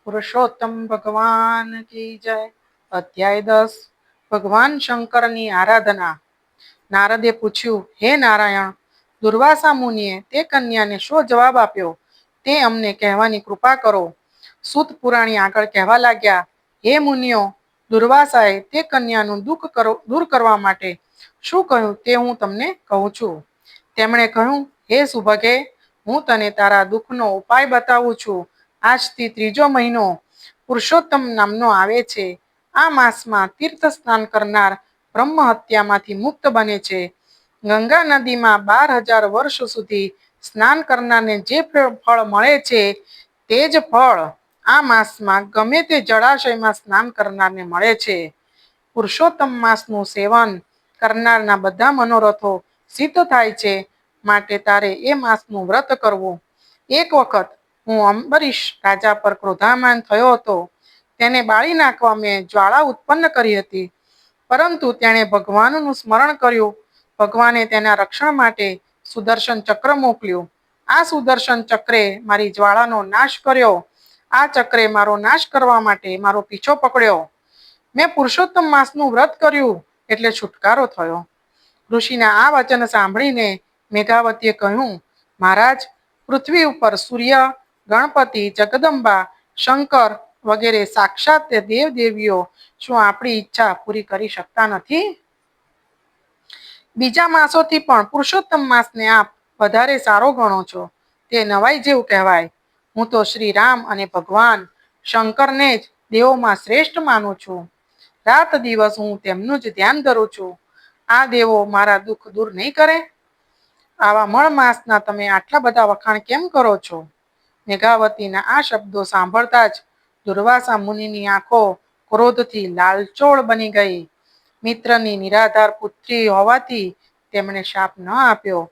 પુરુષોત્તમ ભગવાન કી જય. અધ્યાય 10. ભગવાન શંકરની આરાધના. નારદે પૂછ્યું, હે નારાયણ, દુર્વાસા મુનિએ તે કન્યાને શો જવાબ આપ્યો તે અમને કહેવાની કૃપા કરો. સૂત પુરાણી આગળ કહેવા લાગ્યા, હે મુનિઓ, દુર્વાસાએ તે કન્યાનું દુઃખ દૂર કરવા માટે શું કહ્યું તે હું તમને કહું છું. તેમણે કહ્યું, હે સુભગે, હું તને તારા દુઃખનો ઉપાય બતાવું છું. આજથી 3જો મહિનો પુરુષોત્તમ નામનો આવે છે. આ માસમાં તીર્થ સ્નાન કરનાર બ્રહ્મ હત્યામાંથી મુક્ત બને છે. ગંગા નદીમાં 12,000 વર્ષ સુધી સ્નાન કરનારને જે ફળ મળે છે તે જ ફળ આ માસમાં ગમે તે જળાશયમાં સ્નાન કરનારને મળે છે. પુરુષોત્તમ માસનું સેવન કરનારના બધા મનોરથો સિદ્ધ થાય છે. માટે તારે એ માસનું વ્રત કરવું. એક વખત હું અંબરીશ રાજા પર ક્રોધામાન થયો હતો. તેને બાળી નાખવા મેં જ્વાળા ઉત્પન્ન કરી હતી, પરંતુ તેણે ભગવાનનું સ્મરણ કર્યું. ભગવાને તેના રક્ષણ માટે સુદર્શન ચક્ર મોકલ્યું. આ સુદર્શન ચક્રે મારી જ્વાળાનો નાશ કર્યો. આ ચક્રે મારો નાશ કરવા માટે મારો પીછો પકડ્યો. મેં પુરુષોત્તમ માસનું વ્રત કર્યું એટલે છુટકારો થયો. ઋષિના આ વચન સાંભળીને મેઘાવતીએ કહ્યું, મહારાજ, પૃથ્વી ઉપર સૂર્ય, ગણપતિ, જગદંબા, શંકર વગેરે સાક્ષાત દેવદેવીઓ શું આપણી ઈચ્છા પૂરી કરી શકતા નથી? બીજા માસોથી પણ પુરુષોત્તમ માસને આપ વધારે સારો ગણો છો. તે નવાઈ જેવું કહેવાય. હું તો શ્રી રામ અને ભગવાન શંકરને જ દેવોમાં શ્રેષ્ઠ માનું છું. રાત દિવસ હું તેમનું જ ધ્યાન ધરું છું. આ દેવો મારા દુઃખ દૂર નહીં કરે? આવા મળ માસના તમે આટલા બધા વખાણ કેમ કરો છો? મેઘાવતીના આ શબ્દો સાંભળતા જ દુર્વાસા મુનિની આંખો ક્રોધથી લાલચોળ બની ગઈ. મિત્રની નિરાધાર પુત્રી હોવાથી તેમણે શાપ ન આપ્યો.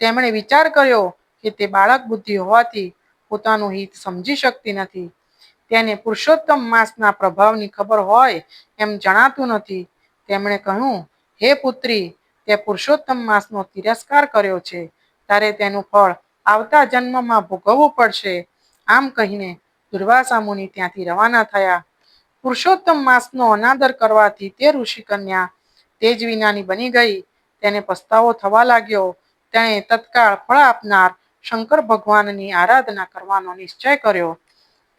તેમણે વિચાર કર્યો કે તે બાળક બુદ્ધિ હોવાથી પોતાનું હિત સમજી શકતી નથી. તેને પુરુષોત્તમ માસના પ્રભાવની ખબર હોય એમ જણાતું નથી. તેમણે કહ્યું, હે પુત્રી, તે પુરુષોત્તમ માસનો તિરસ્કાર કર્યો છે. તારે તેનું ફળ આવતા જન્મમાં ભોગવવું પડશે. આમ કહીને દુર્વાસા મુનિ ત્યાંથી રવાના થયા. પુરુષોત્તમ માસનો અનાદર કરવાથી તે ઋષિકન્યા તેજ વિનાની બની ગઈ. તેને પસ્તાવો થવા લાગ્યો. તેણે તત્કાળ ફળ આપનાર શંકર ભગવાનની આરાધના કરવાનો નિશ્ચય કર્યો.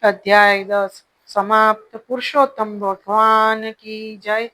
અધ્યાય 10 સમાપ્ત. પુરુષોત્તમ ભગવાન કી જય.